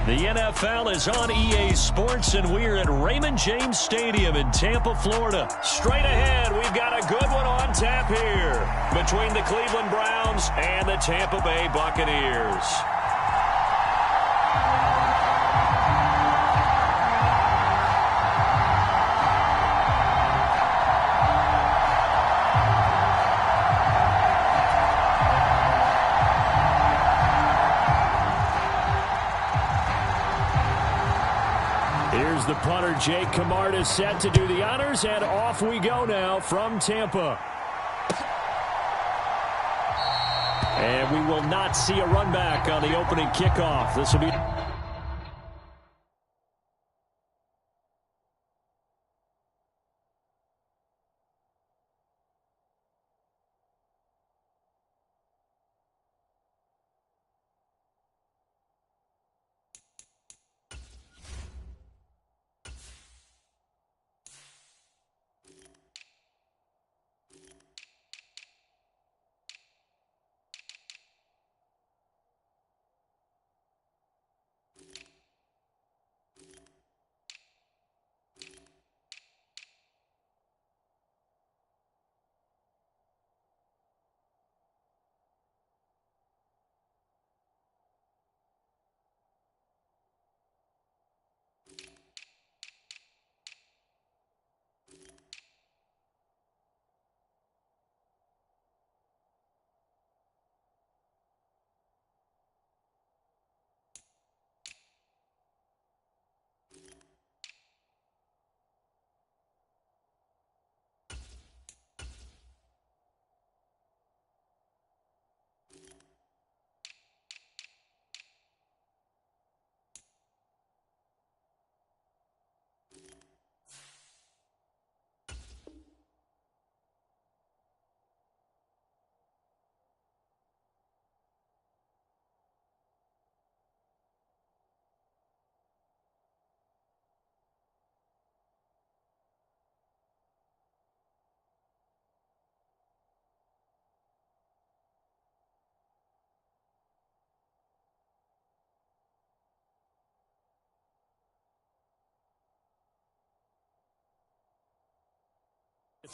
The NFL is on EA Sports, and we're at Raymond James Stadium in Tampa, Florida. Straight ahead, we've got a good one on tap here between the Cleveland Browns and the Tampa Bay Buccaneers. Here's the punter, Jake Camarda, set to do the honors, and off we go now from Tampa. And we will not see a run back on the opening kickoff. This will be...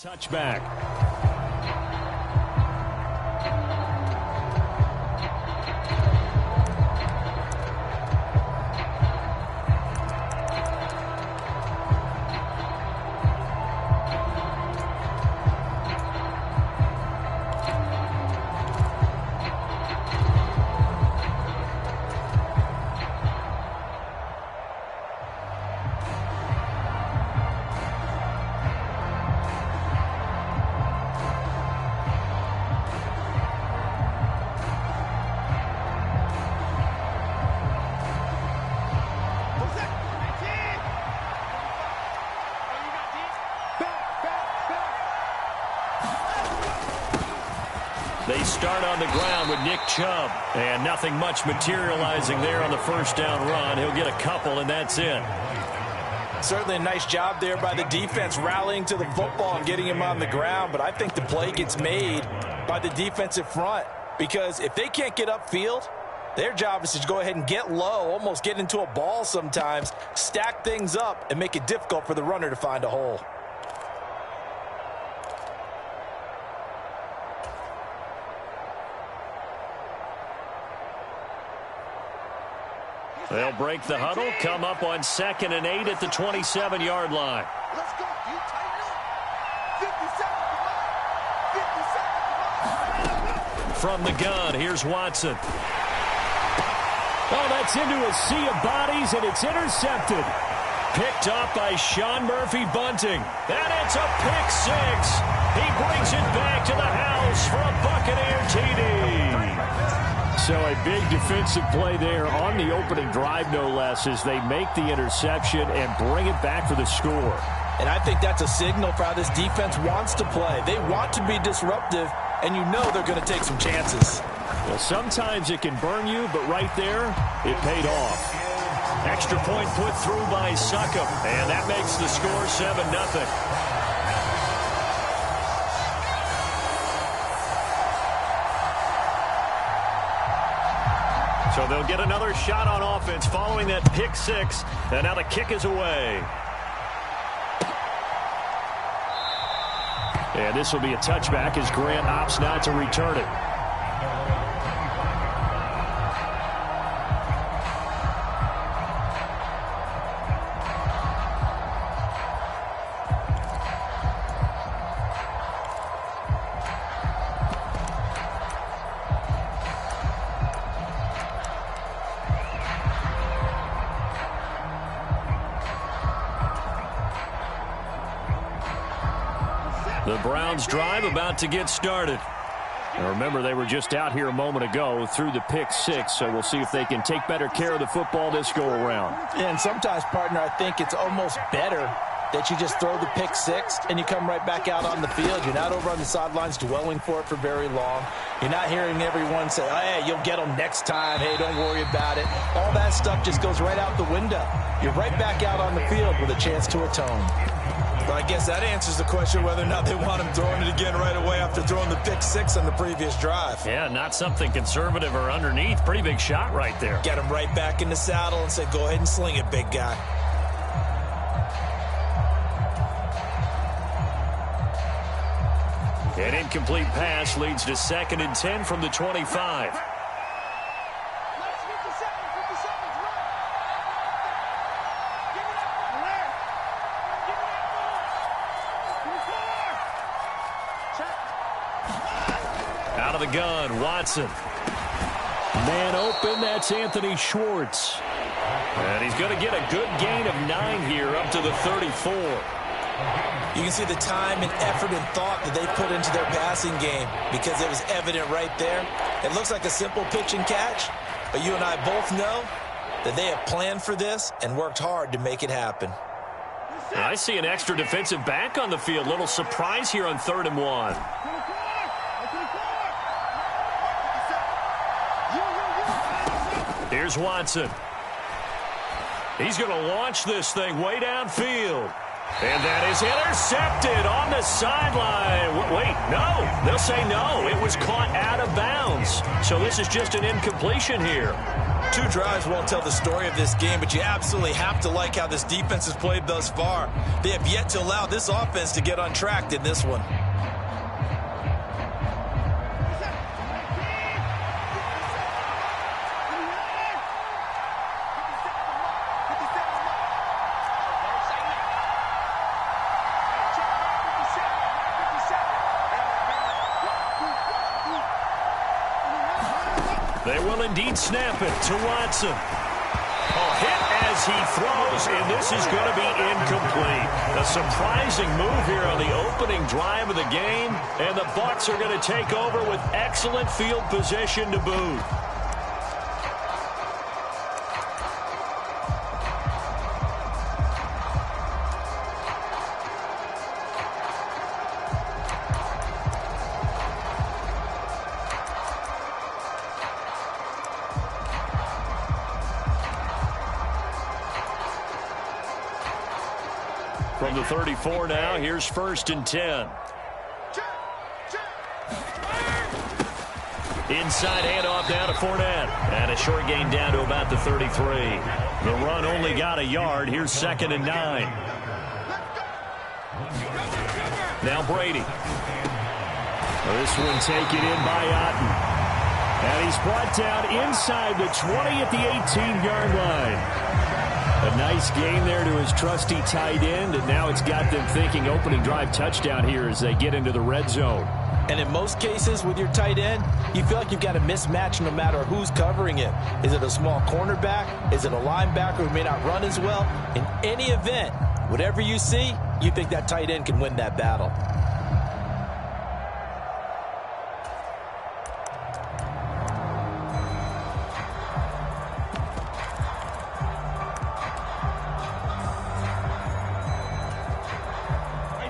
touchback. They start on the ground with Nick Chubb, and nothing much materializing there on the first down run. He'll get a couple, and that's it. Certainly a nice job there by the defense rallying to the football and getting him on the ground, but I think the play gets made by the defensive front because if they can't get upfield, their job is to go ahead and get low, almost get into a ball sometimes, stack things up, and make it difficult for the runner to find a hole. They'll break the huddle, come up on 2nd and 8 at the 27-yard line. Let's go. You tighten up. 50 seconds. 50 seconds. From the gun, here's Watson. Oh, that's into a sea of bodies, and it's intercepted. Picked up by Sean Murphy-Bunting. And it's a pick six. He brings it back to the house for a Buccaneer TD. So a big defensive play there on the opening drive, no less, as they make the interception and bring it back for the score. And I think that's a signal for how this defense wants to play. They want to be disruptive, and you know they're going to take some chances. Well, sometimes it can burn you, but right there, it paid off. Extra point put through by Succop, and that makes the score 7-0. So they'll get another shot on offense following that pick six. And now the kick is away. And this will be a touchback as Grant opts not to return it. The Browns drive about to get started. And remember, they were just out here a moment ago through the pick six, so we'll see if they can take better care of the football this go around. And sometimes, partner, I think it's almost better that you just throw the pick six and you come right back out on the field. You're not over on the sidelines dwelling for it for very long. You're not hearing everyone say, oh, hey, you'll get them next time. Hey, don't worry about it. All that stuff just goes right out the window. You're right back out on the field with a chance to atone. Well, I guess that answers the question whether or not they want him throwing it again right away after throwing the pick six on the previous drive. Yeah, not something conservative or underneath. Pretty big shot right there. Get him right back in the saddle and say, go ahead and sling it, big guy. An incomplete pass leads to 2nd and 10 from the 25. Out of the gun, Watson. Man open, that's Anthony Schwartz. And he's going to get a good gain of 9 here up to the 34. You can see the time and effort and thought that they put into their passing game because it was evident right there. It looks like a simple pitch and catch, but you and I both know that they have planned for this and worked hard to make it happen. I see an extra defensive back on the field. Little surprise here on 3rd and 1. Here's Watson. He's going to launch this thing way downfield. And that is intercepted on the sideline. Wait, no. They'll say no. It was caught out of bounds. So this is just an incompletion here. 2 drives won't tell the story of this game, but you absolutely have to like how this defense has played thus far. They have yet to allow this offense to get untracked in this one. They will indeed snap it to Watson. A hit as he throws, and this is going to be incomplete. A surprising move here on the opening drive of the game, and the Bucs are going to take over with excellent field position to boot. From the 34 now, here's 1st and 10. Inside handoff down to Fournette. And a short gain down to about the 33. The run only got a yard. Here's 2nd and 9. Now Brady. This one taken in by Otten. And he's brought down inside the 20 at the 18-yard line. A nice game there to his trusty tight end, and now it's got them thinking opening drive touchdown here as they get into the red zone. And in most cases with your tight end, you feel like you've got a mismatch no matter who's covering it. Is it a small cornerback? Is it a linebacker who may not run as well? In any event, whatever you see, you think that tight end can win that battle.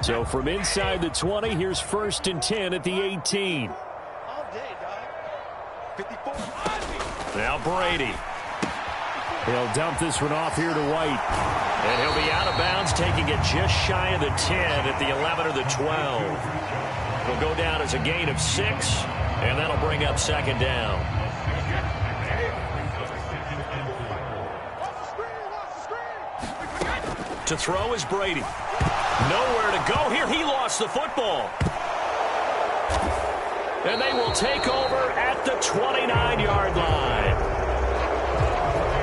So from inside the 20, here's 1st and 10 at the 18. All day, dog. 54. Now Brady. He'll dump this one off here to White. And he'll be out of bounds, taking it just shy of the 10 at the 11 or the 12. It'll go down as a gain of 6, and that'll bring up 2nd down. To throw is Brady. Nowhere to go here. He lost the football. And they will take over at the 29-yard line.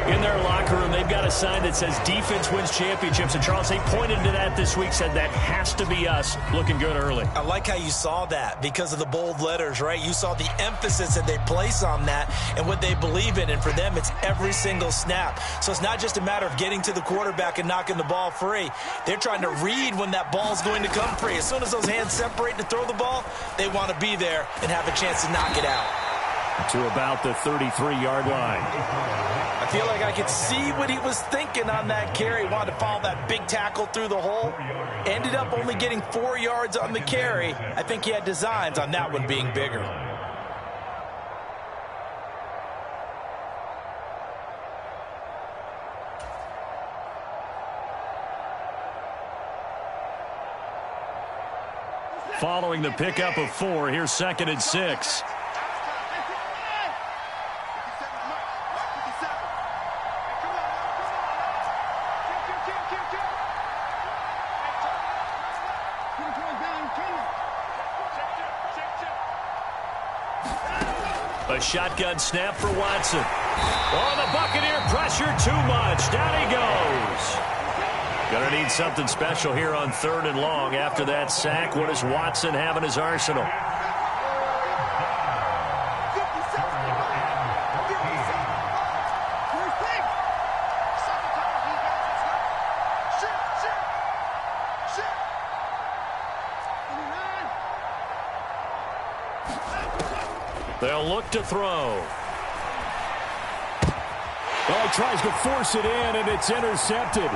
In their locker room, they've got a sign that says defense wins championships. And Charles, they pointed to that this week, said that has to be us. Looking good early. I like how you saw that because of the bold letters, right? You saw the emphasis that they place on that and what they believe in. And for them, it's every single snap. So it's not just a matter of getting to the quarterback and knocking the ball free. They're trying to read when that ball's going to come free. As soon as those hands separate to throw the ball, they want to be there and have a chance to knock it out. To about the 33-yard line. I feel like I could see what he was thinking on that carry. Wanted to follow that big tackle through the hole. Ended up only getting 4 yards on the carry. I think he had designs on that one being bigger. Following the pickup of 4, here's 2nd and 6. A shotgun snap for Watson. Oh, the Buccaneer pressure too much. Down he goes. Gonna need something special here on 3rd and long. After that sack, what does Watson have in his arsenal? They'll look to throw. Oh, he tries to force it in, and it's intercepted.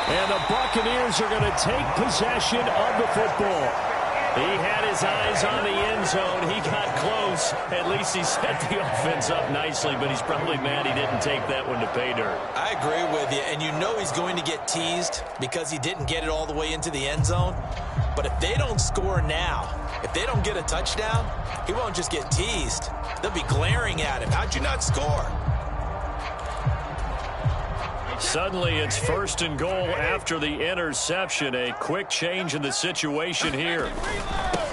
And the Buccaneers are going to take possession of the football. He had his eyes on the end zone. He got close. At least he set the offense up nicely, but he's probably mad he didn't take that one to pay dirt. I agree with you, and you know he's going to get teased because he didn't get it all the way into the end zone. But if they don't score now, if they don't get a touchdown, he won't just get teased. They'll be glaring at him. How'd you not score? Suddenly it's 1st and goal after the interception. A quick change in the situation here.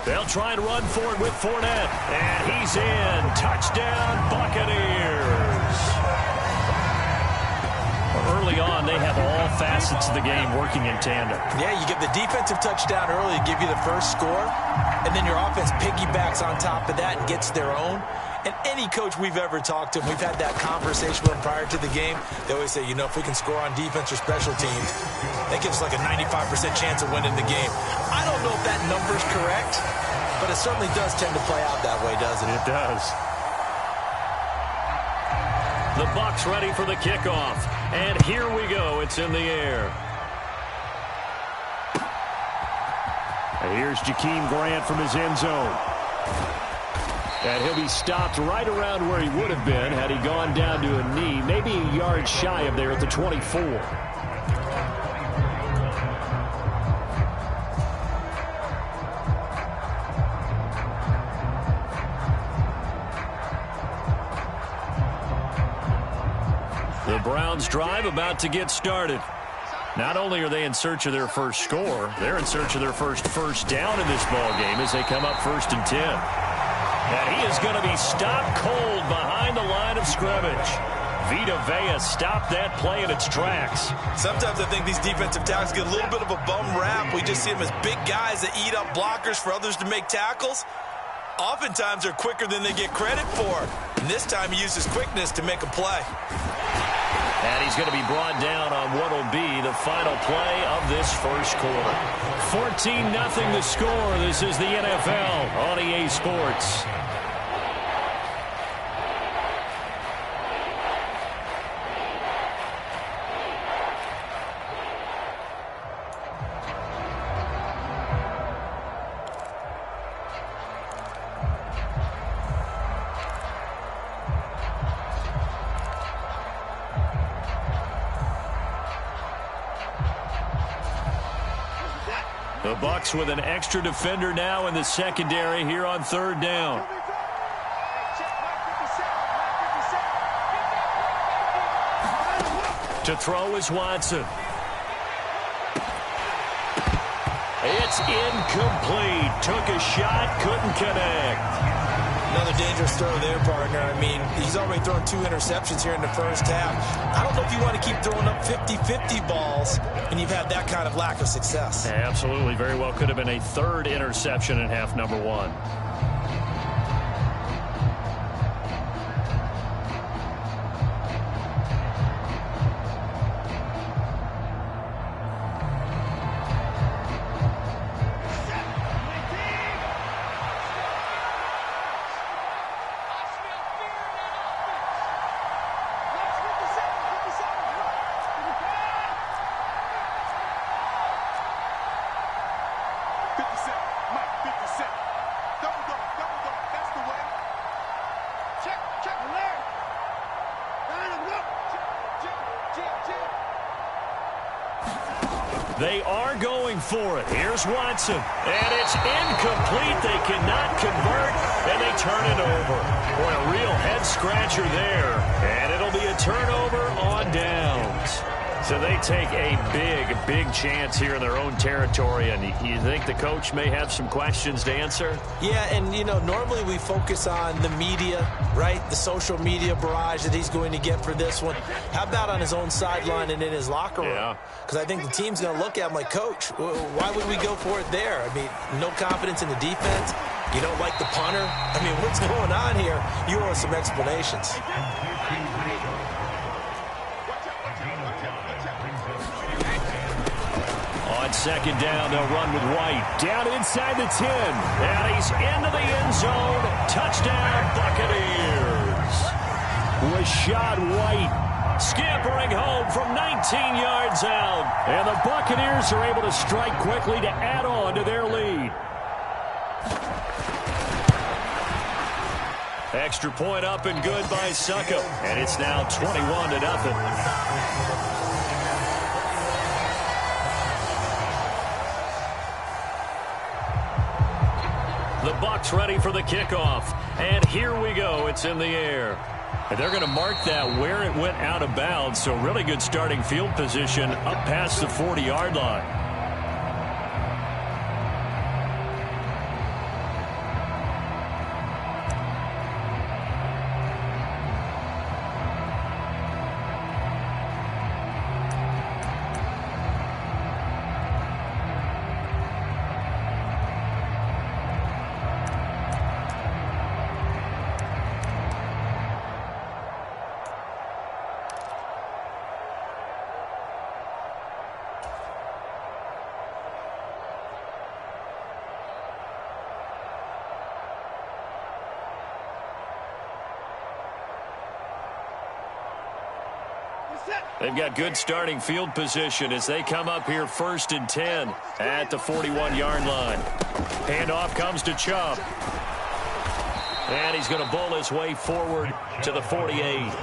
They'll try and run for it with Fournette. And he's in. Touchdown, Buccaneers. Early on, they have all facets of the game working in tandem. Yeah, you get the defensive touchdown early to give you the first score, and then your offense piggybacks on top of that and gets their own. And any coach we've ever talked to, we've had that conversation with them prior to the game. They always say, you know, if we can score on defense or special teams, that gives us like a 95% chance of winning the game. I don't know if that number's correct, but it certainly does tend to play out that way, doesn't it? It does. The Bucs ready for the kickoff. And here we go. It's in the air. Here's Jakeem Grant from his end zone. And he'll be stopped right around where he would have been had he gone down to a knee, maybe a yard shy of there at the 24. The Browns drive about to get started. Not only are they in search of their first score, they're in search of their first down in this ball game as they come up 1st and 10. And he is going to be stopped cold behind the line of scrimmage. Vita Vea stopped that play in its tracks. Sometimes I think these defensive tackles get a little bit of a bum rap. We just see them as big guys that eat up blockers for others to make tackles. Oftentimes they're quicker than they get credit for. And this time he used his quickness to make a play. And he's going to be brought down on what will be the final play of this first quarter. 14-0 the score. This is the NFL on EA Sports. The Bucs with an extra defender now in the secondary here on 3rd down. To throw is Watson. It's incomplete. Took a shot, couldn't connect. Another dangerous throw there, partner. I mean, he's already thrown 2 interceptions here in the first half. I don't know if you want to keep throwing up 50-50 balls and you've had that kind of lack of success. Yeah, absolutely. Very well could have been a 3rd interception in half number 1. They are going for it. Here's Watson. And it's incomplete. They cannot convert, and they turn it over. Boy, a real head-scratcher there. And it'll be a turnover on downs. So they take a big chance here in their own territory. And you think the coach may have some questions to answer? Yeah, and, you know, normally we focus on the media, right? The social media barrage that he's going to get for this one. How about on his own sideline and in his locker room? Yeah. Because I think the team's going to look at him like, Coach, why would we go for it there? I mean, no confidence in the defense. You don't like the punter. I mean, what's going on here? You owe us some explanations. On 2nd down, they'll run with White. Down inside the 10. And he's into the end zone. Touchdown, Buccaneers. Rashad White scampering home from 19 yards out. And the Buccaneers are able to strike quickly to add on to their lead. Extra point up and good by Succo. And it's now 21-0. The Bucs ready for the kickoff. And here we go. It's in the air. And they're going to mark that where it went out of bounds. So really good starting field position up past the 40-yard line. They've got good starting field position as they come up here 1st and 10 at the 41-yard line. Handoff comes to Chubb. And he's going to bowl his way forward to the 48.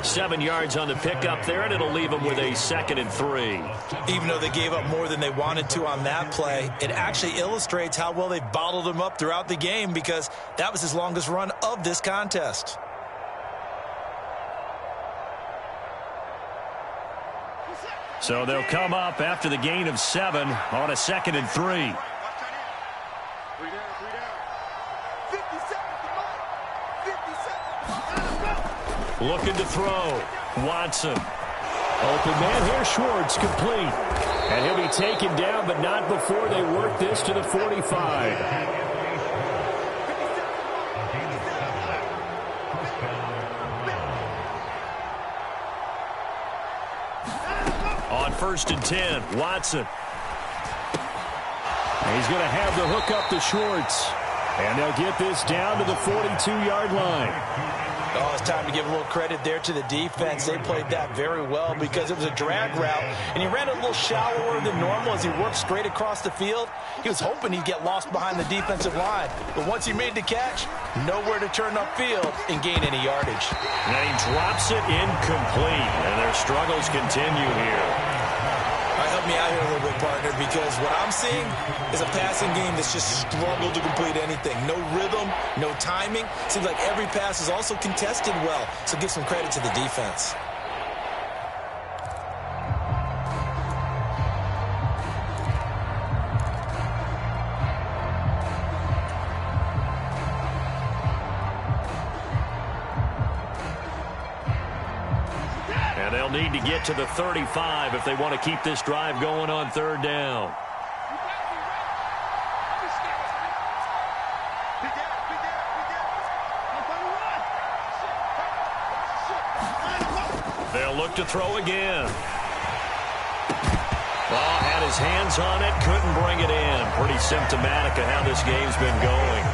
7 yards on the pickup there, and it'll leave him with a 2nd and 3. Even though they gave up more than they wanted to on that play, it actually illustrates how well they bottled him up throughout the game because that was his longest run of this contest. So they'll come up after the gain of 7 on a 2nd and 3. Looking to throw. Watson. Open man here, Schwartz, complete. And he'll be taken down, but not before they work this to the 45. On 1st and 10, Watson. He's going to have the hook up to Schwartz. And they'll get this down to the 42-yard line. Oh, it's time to give a little credit there to the defense. They played that very well because it was a drag route, and he ran a little shallower than normal as he worked straight across the field. He was hoping he'd get lost behind the defensive line, but once he made the catch, nowhere to turn upfield and gain any yardage. And he drops it incomplete, and their struggles continue here. Help me out here a little bit, partner, because what I'm seeing is a passing game that's just struggled to complete anything. No rhythm, no timing. Seems like every pass is also contested well, so give some credit to the defense. They'll need to get to the 35 if they want to keep this drive going on third down. They'll look to throw again. Oh, had his hands on it, couldn't bring it in. Pretty symptomatic of how this game's been going.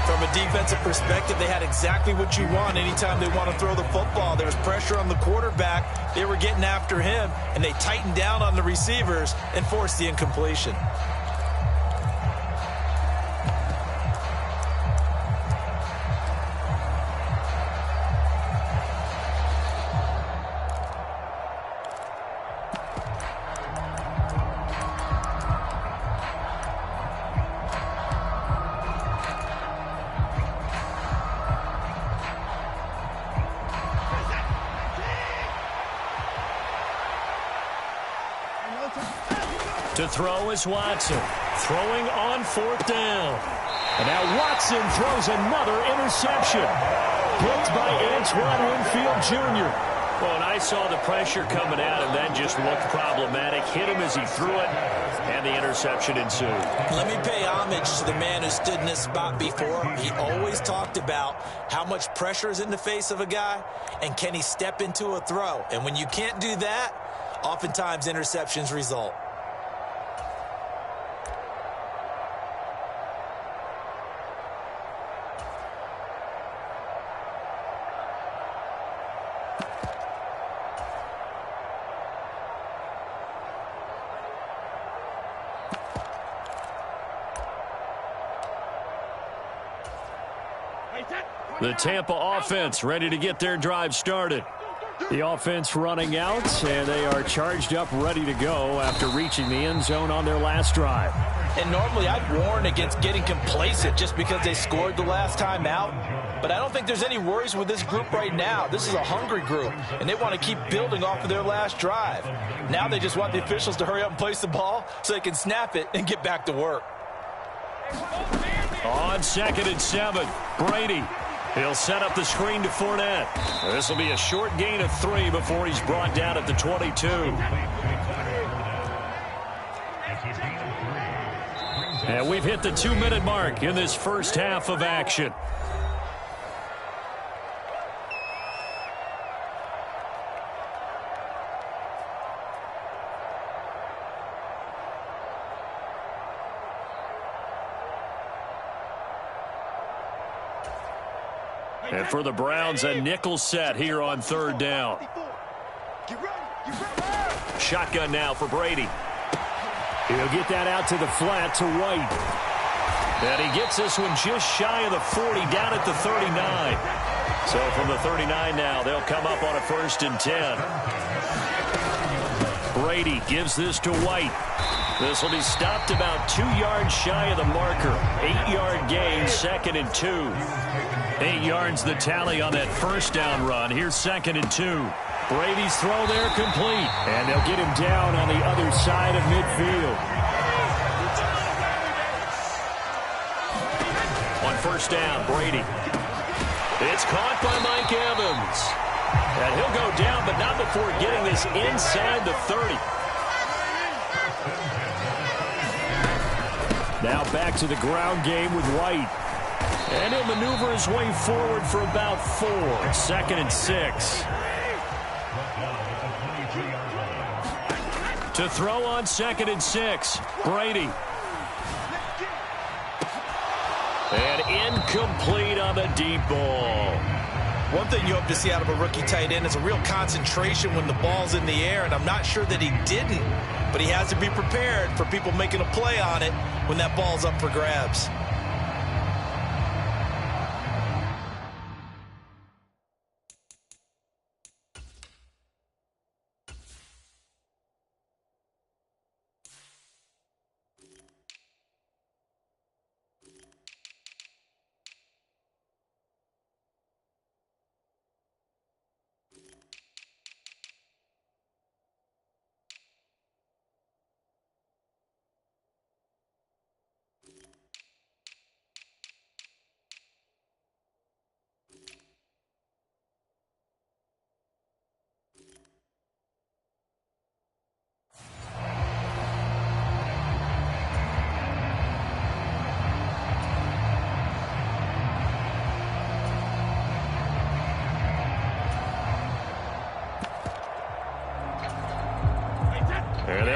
From a defensive perspective, they had exactly what you want anytime they want to throw the football. There was pressure on the quarterback. They were getting after him, and they tightened down on the receivers and forced the incompletion. To throw is Watson. Throwing on fourth down. And now Watson throws another interception. Picked by Antoine Winfield Jr. Well, and I saw the pressure coming at him. That just looked problematic. Hit him as he threw it, and the interception ensued. Let me pay homage to the man who stood in this spot before. He always talked about how much pressure is in the face of a guy, and can he step into a throw. And when you can't do that, oftentimes interceptions result. The Tampa offense ready to get their drive started. The offense running out, and they are charged up, ready to go after reaching the end zone on their last drive. And normally I'd warn against getting complacent just because they scored the last time out. But I don't think there's any worries with this group right now. This is a hungry group, and they want to keep building off of their last drive. Now they just want the officials to hurry up and place the ball so they can snap it and get back to work. On 2nd and 7, Brady. He'll set up the screen to Fournette. This will be a short gain of 3 before he's brought down at the 22. And we've hit the 2-minute mark in this first half of action. And for the Browns, a nickel set here on third down. Shotgun now for Brady. He'll get that out to the flat to White. And he gets this one just shy of the 40, down at the 39. So from the 39 now, they'll come up on a 1st and 10. Brady gives this to White. This will be stopped about 2 yards shy of the marker. 8-yard gain, 2nd and 2. 8 yards the tally on that first down run. Here's 2nd and 2. Brady's throw there complete. And they'll get him down on the other side of midfield. On first down, Brady. It's caught by Mike Evans. And he'll go down, but not before getting this inside the 30. Now back to the ground game with White. And he'll maneuver his way forward for about 4. 2nd and 6. To throw on 2nd and 6. Brady. And incomplete on the deep ball. One thing you hope to see out of a rookie tight end is a real concentration when the ball's in the air, and I'm not sure that he didn't, but he has to be prepared for people making a play on it when that ball's up for grabs.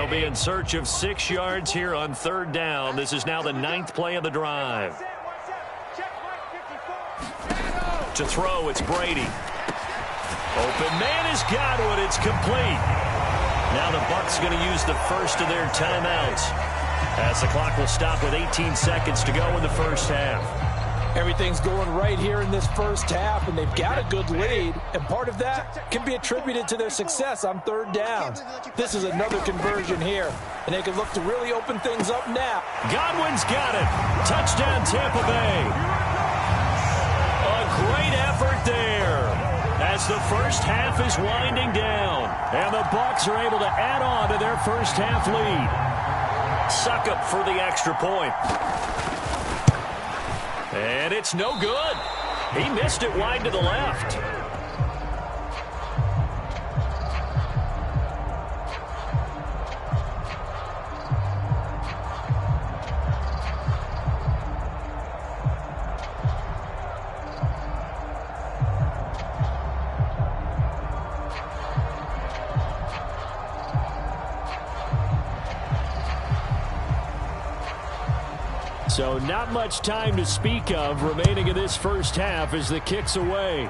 They'll be in search of 6 yards here on 3rd down. This is now the 9th play of the drive. To throw, it's Brady. Open man has got it. It's complete. Now the Bucs going to use the first of their timeouts, as the clock will stop with 18 seconds to go in the first half. Everything's going right here in this first half, and they've got a good lead, and part of that can be attributed to their success on 3rd downs. This is another conversion here, and they can look to really open things up now. Godwin's got it. Touchdown, Tampa Bay. A great effort there as the first half is winding down, and the Bucs are able to add on to their first half lead. Succop for the extra point. And it's no good. He missed it wide to the left. So not much time to speak of remaining in this first half as the kick's away.